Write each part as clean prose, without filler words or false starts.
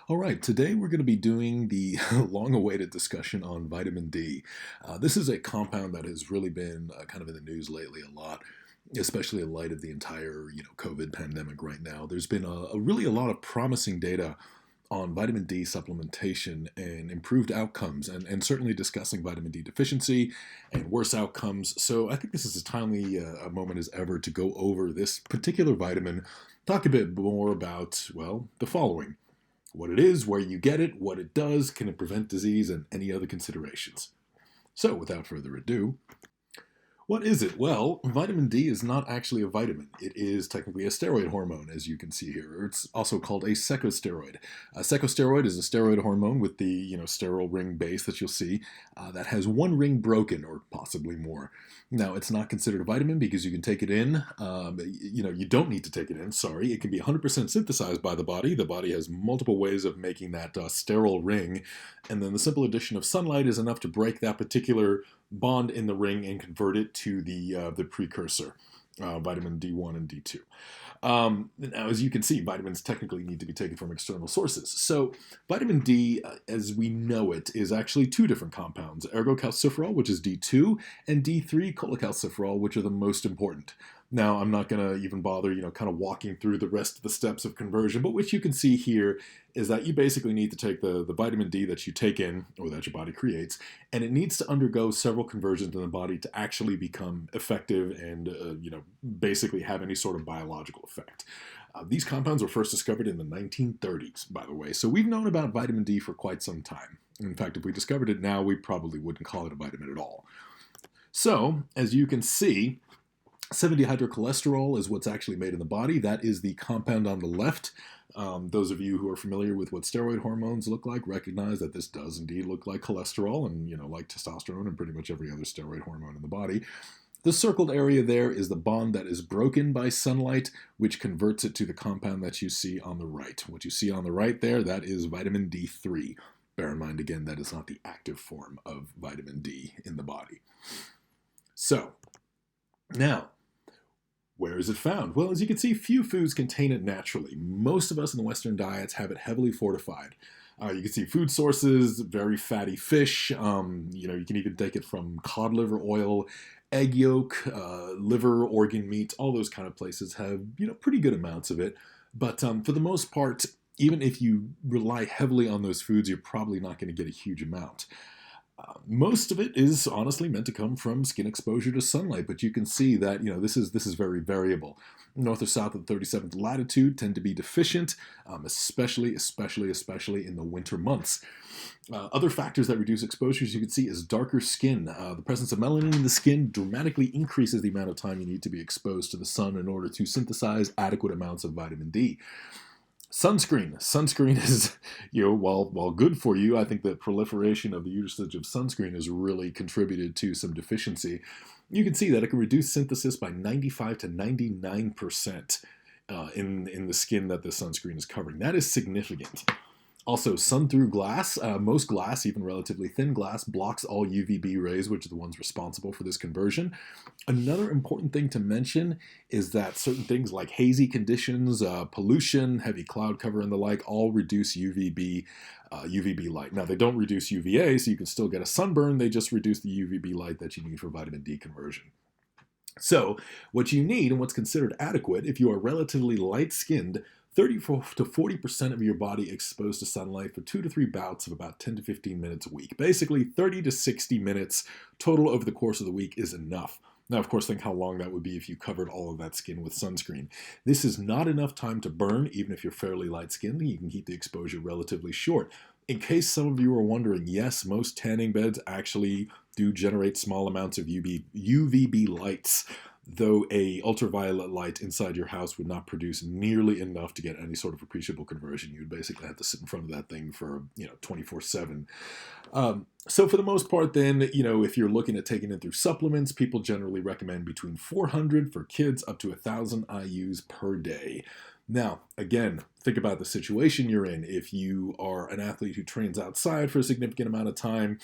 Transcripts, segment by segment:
All right, today we're going to be doing the long-awaited discussion on vitamin D. This is a compound that has really been kind of in the news lately a lot, especially in light of the entire, COVID pandemic right now. There's been really a lot of promising data on vitamin D supplementation and improved outcomes, and certainly discussing vitamin D deficiency and worse outcomes. So I think this is as timely a moment as ever to go over this particular vitamin, talk a bit more about, well, the following: what it is, where you get it, what it does, can it prevent disease, and any other considerations. So, without further ado, what is it? Well, vitamin D is not actually a vitamin. It is technically a steroid hormone, as you can see here. It's also called a secosteroid. A secosteroid is a steroid hormone with the sterile ring base that you'll see that has one ring broken, or possibly more. Now, it's not considered a vitamin because you can take it in. You don't need to take it in. Sorry, it can be 100% synthesized by the body. The body has multiple ways of making that sterile ring, and then the simple addition of sunlight is enough to break that particular bond in the ring and convert it to the precursor, vitamin D1 and D2. Now, as you can see, vitamins technically need to be taken from external sources. So vitamin D, as we know it, is actually two different compounds: ergocalciferol, which is D2, and D3 cholecalciferol, which are the most important. Now, I'm not going to even bother, kind of walking through the rest of the steps of conversion, but what you can see here is that you basically need to take the vitamin D that you take in, or that your body creates, and it needs to undergo several conversions in the body to actually become effective and, basically have any sort of biological effect. These compounds were first discovered in the 1930s, by the way, so we've known about vitamin D for quite some time. In fact, if we discovered it now, we probably wouldn't call it a vitamin at all. So, as you can see, 7-dehydrocholesterol is what's actually made in the body. That is the compound on the left. Those of you who are familiar with what steroid hormones look like recognize that this does indeed look like cholesterol and, like testosterone and pretty much every other steroid hormone in the body. The circled area there is the bond that is broken by sunlight, which converts it to the compound that you see on the right. What you see on the right there, that is vitamin D3. Bear in mind, again, that is not the active form of vitamin D in the body. So, now, where is it found? Well, as you can see, few foods contain it naturally. Most of us in the Western diets have it heavily fortified. You can see food sources: very fatty fish. You can even take it from cod liver oil, egg yolk, liver, organ meat. All those kind of places have pretty good amounts of it. But for the most part, even if you rely heavily on those foods, you're probably not going to get a huge amount. Most of it is honestly meant to come from skin exposure to sunlight, but you can see that this is very variable. North or south of the 37th latitude tend to be deficient, especially in the winter months. Other factors that reduce exposure, as you can see, is darker skin. The presence of melanin in the skin dramatically increases the amount of time you need to be exposed to the sun in order to synthesize adequate amounts of vitamin D. Sunscreen is, while good for you, I think the proliferation of the usage of sunscreen has really contributed to some deficiency. You can see that it can reduce synthesis by 95 to 99% in the skin that the sunscreen is covering. That is significant. Also, sun-through glass, most glass, even relatively thin glass, blocks all UVB rays, which are the ones responsible for this conversion. Another important thing to mention is that certain things like hazy conditions, pollution, heavy cloud cover, and the like all reduce UVB light. Now, they don't reduce UVA, so you can still get a sunburn. They just reduce the UVB light that you need for vitamin D conversion. So, what you need and what's considered adequate, if you are relatively light-skinned, 30 to 40% of your body exposed to sunlight for 2 to 3 bouts of about 10 to 15 minutes a week. Basically, 30 to 60 minutes total over the course of the week is enough. Now, of course, think how long that would be if you covered all of that skin with sunscreen. This is not enough time to burn, even if you're fairly light-skinned. You can keep the exposure relatively short. In case some of you are wondering, yes, most tanning beds actually do generate small amounts of UVB lights, though a ultraviolet light inside your house would not produce nearly enough to get any sort of appreciable conversion. You would basically have to sit in front of that thing for 24/7. So for the most part then, if you're looking at taking it through supplements, people generally recommend between 400 for kids up to 1,000 IUs per day. Now, again, think about the situation you're in. If you are an athlete who trains outside for a significant amount of time,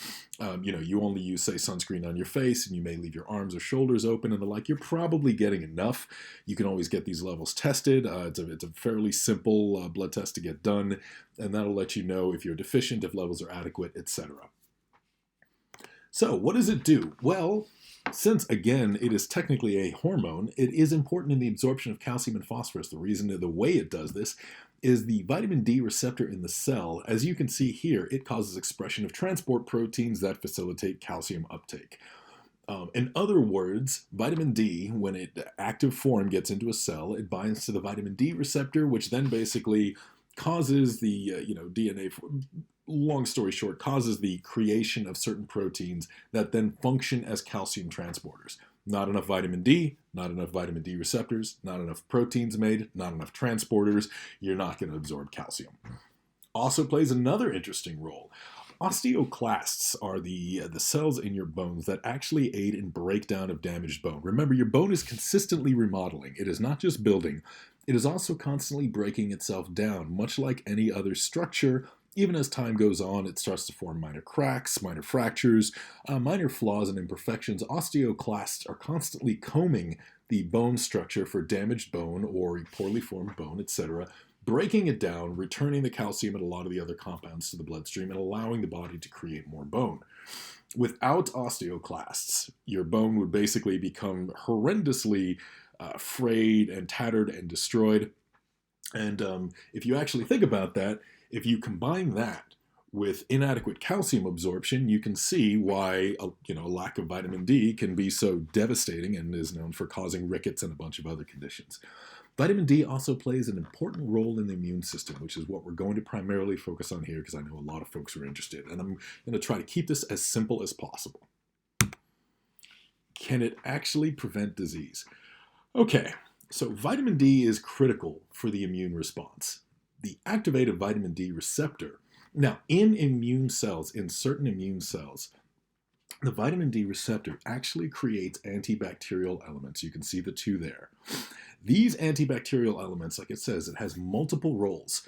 you only use, say, sunscreen on your face, and you may leave your arms or shoulders open and the like, you're probably getting enough. You can always get these levels tested. It's a fairly simple blood test to get done, and that'll let you know if you're deficient, if levels are adequate, etc. So, what does it do? Well, since, again, it is technically a hormone, it is important in the absorption of calcium and phosphorus. The way it does this is the vitamin D receptor in the cell. As you can see here, it causes expression of transport proteins that facilitate calcium uptake. In other words, vitamin D, when it active form gets into a cell, it binds to the vitamin D receptor, which then basically causes the DNA. Long story short, causes the creation of certain proteins that then function as calcium transporters. Not enough vitamin D, not enough vitamin D receptors, not enough proteins made, not enough transporters. You're not going to absorb calcium. Also plays another interesting role. Osteoclasts are the cells in your bones that actually aid in breakdown of damaged bone. Remember, your bone is consistently remodeling. It is not just building. It is also constantly breaking itself down, much like any other structure. Even as time goes on, it starts to form minor cracks, minor fractures, minor flaws and imperfections. Osteoclasts are constantly combing the bone structure for damaged bone or poorly formed bone, etc., breaking it down, returning the calcium and a lot of the other compounds to the bloodstream, and allowing the body to create more bone. Without osteoclasts, your bone would basically become horrendously frayed and tattered and destroyed. And if you actually think about that, if you combine that with inadequate calcium absorption, you can see why a lack of vitamin D can be so devastating and is known for causing rickets and a bunch of other conditions. Vitamin D also plays an important role in the immune system, which is what we're going to primarily focus on here because I know a lot of folks are interested. And I'm going to try to keep this as simple as possible. Can it actually prevent disease? Okay, so vitamin D is critical for the immune response. The activated vitamin D receptor. Now, in certain immune cells, the vitamin D receptor actually creates antibacterial elements. You can see the two there. These antibacterial elements, like it says, it has multiple roles.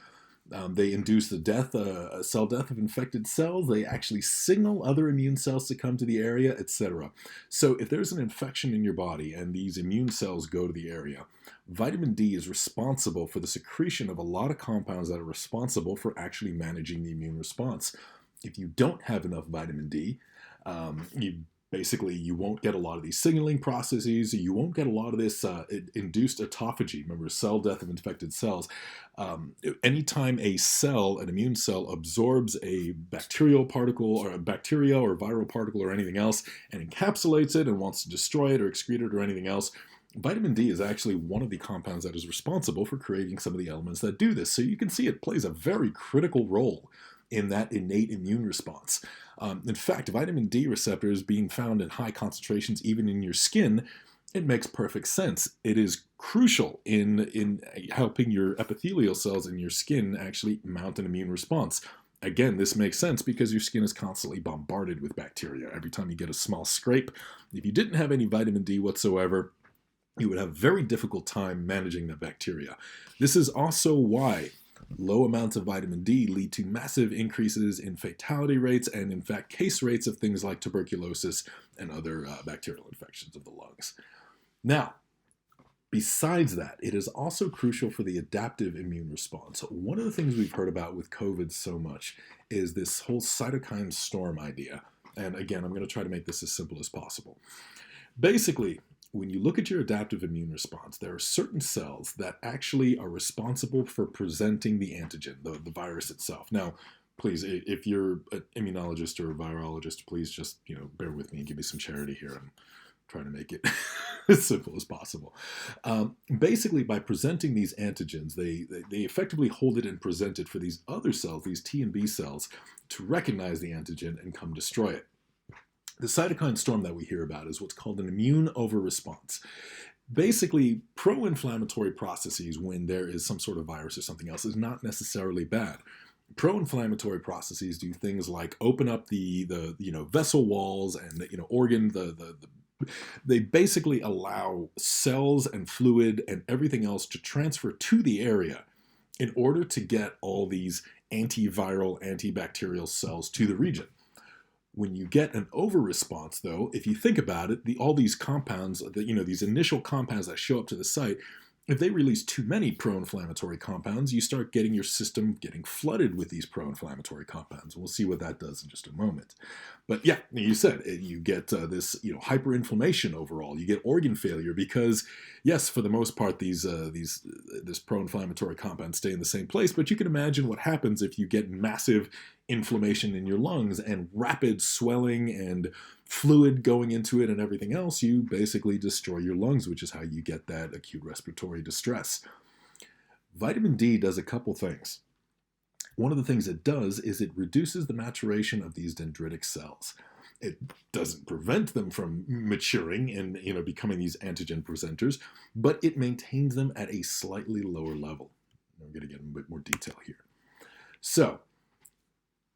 They induce the cell death of infected cells. They actually signal other immune cells to come to the area, etc. So if there's an infection in your body and these immune cells go to the area, vitamin D is responsible for the secretion of a lot of compounds that are responsible for actually managing the immune response. If you don't have enough vitamin D, you won't get a lot of these signaling processes. You won't get a lot of this induced autophagy. Remember, cell death of infected cells. Anytime an immune cell absorbs a bacterial particle or a bacteria or viral particle or anything else and encapsulates it and wants to destroy it or excrete it or anything else, vitamin D is actually one of the compounds that is responsible for creating some of the elements that do this. So you can see it plays a very critical role in that innate immune response. In fact, vitamin D receptors being found in high concentrations even in your skin, it makes perfect sense. It is crucial in helping your epithelial cells in your skin actually mount an immune response. Again, this makes sense because your skin is constantly bombarded with bacteria. Every time you get a small scrape, if you didn't have any vitamin D whatsoever, you would have a very difficult time managing the bacteria. This is also why low amounts of vitamin D lead to massive increases in fatality rates and, in fact, case rates of things like tuberculosis and other bacterial infections of the lungs. Now, besides that, it is also crucial for the adaptive immune response. One of the things we've heard about with COVID so much is this whole cytokine storm idea. And again, I'm going to try to make this as simple as possible. Basically, when you look at your adaptive immune response, there are certain cells that actually are responsible for presenting the antigen, the virus itself. Now, please, if you're an immunologist or a virologist, please just bear with me and give me some charity here. I'm trying to make it as simple as possible. Basically, by presenting these antigens, they effectively hold it and present it for these other cells, these T and B cells, to recognize the antigen and come destroy it. The cytokine storm that we hear about is what's called an immune overresponse. Basically, pro-inflammatory processes when there is some sort of virus or something else is not necessarily bad. Pro-inflammatory processes do things like open up the vessel walls and the They basically allow cells and fluid and everything else to transfer to the area in order to get all these antiviral, antibacterial cells to the region. When you get an over response, though, if you think about it, all these compounds, these initial compounds that show up to the site, if they release too many pro-inflammatory compounds, you start getting your system getting flooded with these pro-inflammatory compounds. We'll see what that does in just a moment. But yeah, you said you get this hyperinflammation overall. You get organ failure because, yes, for the most part, this pro-inflammatory compounds stay in the same place. But you can imagine what happens if you get massive inflammation in your lungs and rapid swelling and fluid going into it and everything else. You basically destroy your lungs, which is how you get that acute respiratory distress. Vitamin D does a couple things. One of the things it does is it reduces the maturation of these dendritic cells. It doesn't prevent them from maturing and becoming these antigen presenters, but it maintains them at a slightly lower level. I'm going to get in a bit more detail here. So,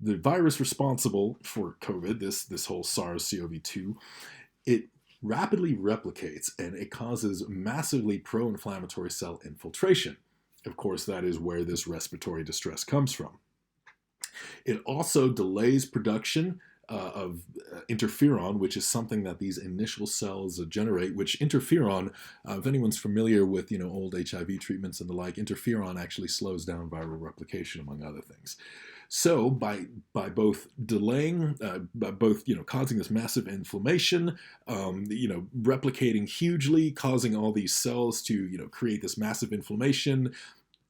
the virus responsible for COVID, this whole SARS-CoV-2, it rapidly replicates and it causes massively pro-inflammatory cell infiltration. Of course, that is where this respiratory distress comes from. It also delays production of interferon, which is something that these initial cells generate, which interferon, if anyone's familiar with old HIV treatments and the like, interferon actually slows down viral replication, among other things. So by both delaying, by both causing this massive inflammation, replicating hugely, causing all these cells to create this massive inflammation,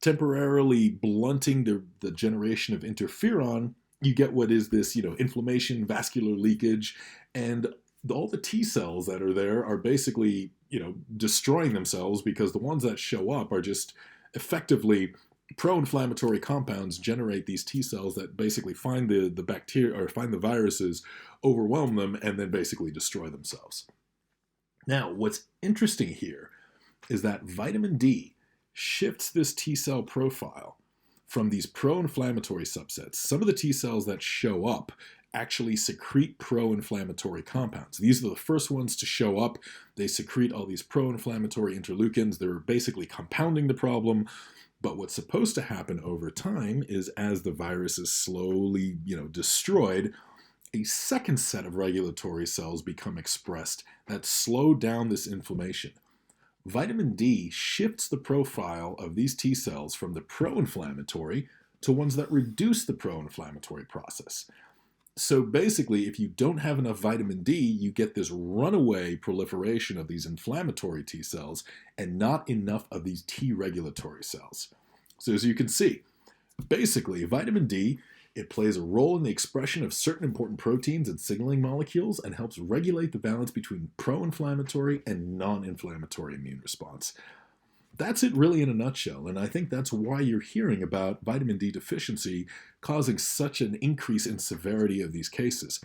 temporarily blunting the generation of interferon, you get what is this inflammation, vascular leakage, and all the T cells that are there are basically destroying themselves because the ones that show up are just effectively pro-inflammatory compounds generate these T cells that basically find the bacteria or find the viruses, overwhelm them, and then basically destroy themselves. Now, what's interesting here is that vitamin D shifts this T cell profile from these pro-inflammatory subsets. Some of the T cells that show up actually secrete pro-inflammatory compounds. These are the first ones to show up. They secrete all these pro-inflammatory interleukins. They're basically compounding the problem. But what's supposed to happen over time is as the virus is slowly, destroyed, a second set of regulatory cells become expressed that slow down this inflammation. Vitamin D shifts the profile of these T cells from the pro-inflammatory to ones that reduce the pro-inflammatory process. So basically, if you don't have enough vitamin D, you get this runaway proliferation of these inflammatory T cells and not enough of these T regulatory cells. So as you can see, basically, vitamin D, it plays a role in the expression of certain important proteins and signaling molecules and helps regulate the balance between pro-inflammatory and non-inflammatory immune response. That's it really in a nutshell, and I think that's why you're hearing about vitamin D deficiency causing such an increase in severity of these cases.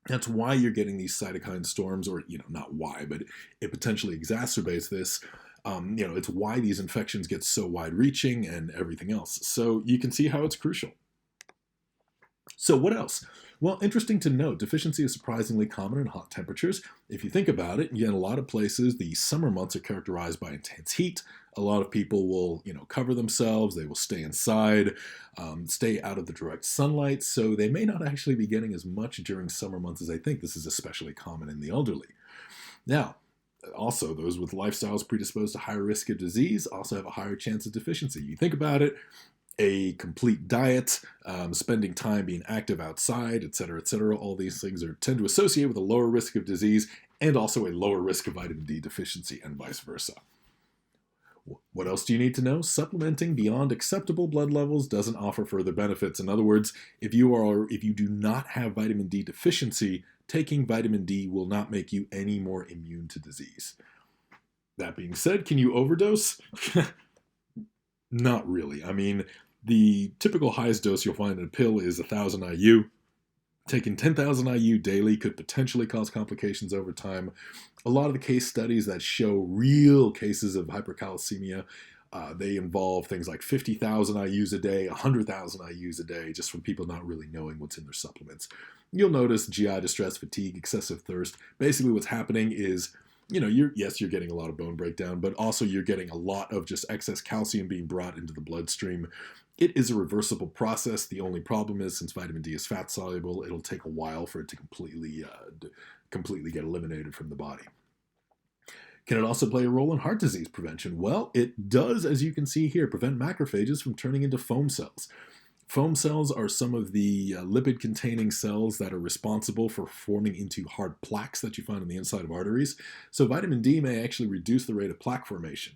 That's why you're getting these cytokine storms, or, not why, but it potentially exacerbates this. It's why these infections get so wide-reaching and everything else. So you can see how it's crucial. So what else? Well, interesting to note, deficiency is surprisingly common in hot temperatures. If you think about it, in a lot of places, the summer months are characterized by intense heat. A lot of people will, cover themselves. They will stay inside, stay out of the direct sunlight. So they may not actually be getting as much during summer months as they think. This is especially common in the elderly. Now, also, those with lifestyles predisposed to higher risk of disease also have a higher chance of deficiency. You think about it, a complete diet, spending time being active outside, etc., all these things tend to associate with a lower risk of disease and also a lower risk of vitamin D deficiency and vice versa. What else do you need to know? Supplementing beyond acceptable blood levels doesn't offer further benefits. In other words, if you do not have vitamin D deficiency, taking vitamin D will not make you any more immune to disease. That being said, can you overdose? Not really. I mean, the typical highest dose you'll find in a pill is 1,000 IU. Taking 10,000 IU daily could potentially cause complications over time. A lot of the case studies that show real cases of hypercalcemia They involve things like 50,000 IUs a day, 100,000 IUs a day, just from people not really knowing what's in their supplements. You'll notice GI distress, fatigue, excessive thirst. Basically, what's happening is, you're getting a lot of bone breakdown, but also you're getting a lot of just excess calcium being brought into the bloodstream. It is a reversible process. The only problem is, since vitamin D is fat soluble, it'll take a while for it to completely get eliminated from the body. Can it also play a role in heart disease prevention? Well, it does, as you can see here, prevent macrophages from turning into foam cells. Foam cells are some of the lipid-containing cells that are responsible for forming into hard plaques that you find on the inside of arteries. So vitamin D may actually reduce the rate of plaque formation.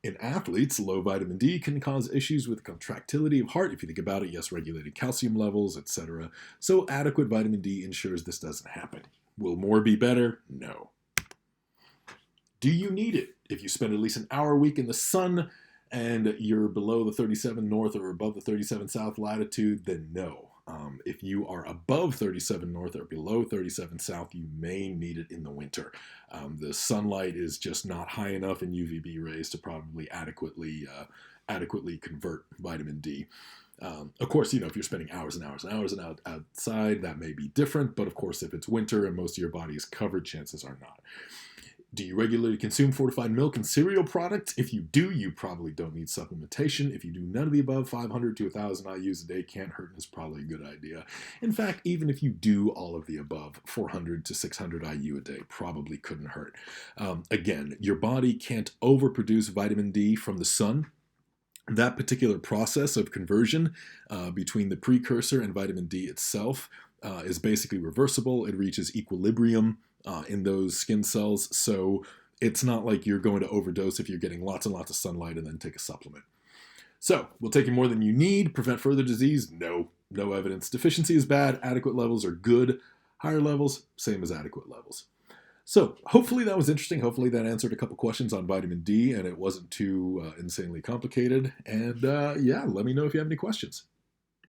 In athletes, low vitamin D can cause issues with contractility of heart. If you think about it, yes, regulated calcium levels, etc. So adequate vitamin D ensures this doesn't happen. Will more be better? No. Do you need it? If you spend at least an hour a week in the sun and you're below the 37 north or above the 37 south latitude, then no. If you are above 37 north or below 37 south, you may need it in the winter. The sunlight is just not high enough in UVB rays to probably adequately convert vitamin D. Of course, if you're spending hours and hours and hours outside, that may be different. But of course, if it's winter and most of your body is covered, chances are not. Do you regularly consume fortified milk and cereal products? If you do, you probably don't need supplementation. If you do none of the above, 500 to 1,000 IUs a day can't hurt and is probably a good idea. In fact, even if you do all of the above, 400 to 600 IU a day probably couldn't hurt. Again, your body can't overproduce vitamin D from the sun. That particular process of conversion between the precursor and vitamin D itself is basically reversible. It reaches equilibrium in those skin cells, so it's not like you're going to overdose if you're getting lots and lots of sunlight and then take a supplement. So, will taking more than you need prevent further disease? No evidence. Deficiency is bad, adequate levels are good, higher levels, same as adequate levels. So, hopefully that was interesting. Hopefully that answered a couple questions on vitamin D and it wasn't too insanely complicated. And let me know if you have any questions.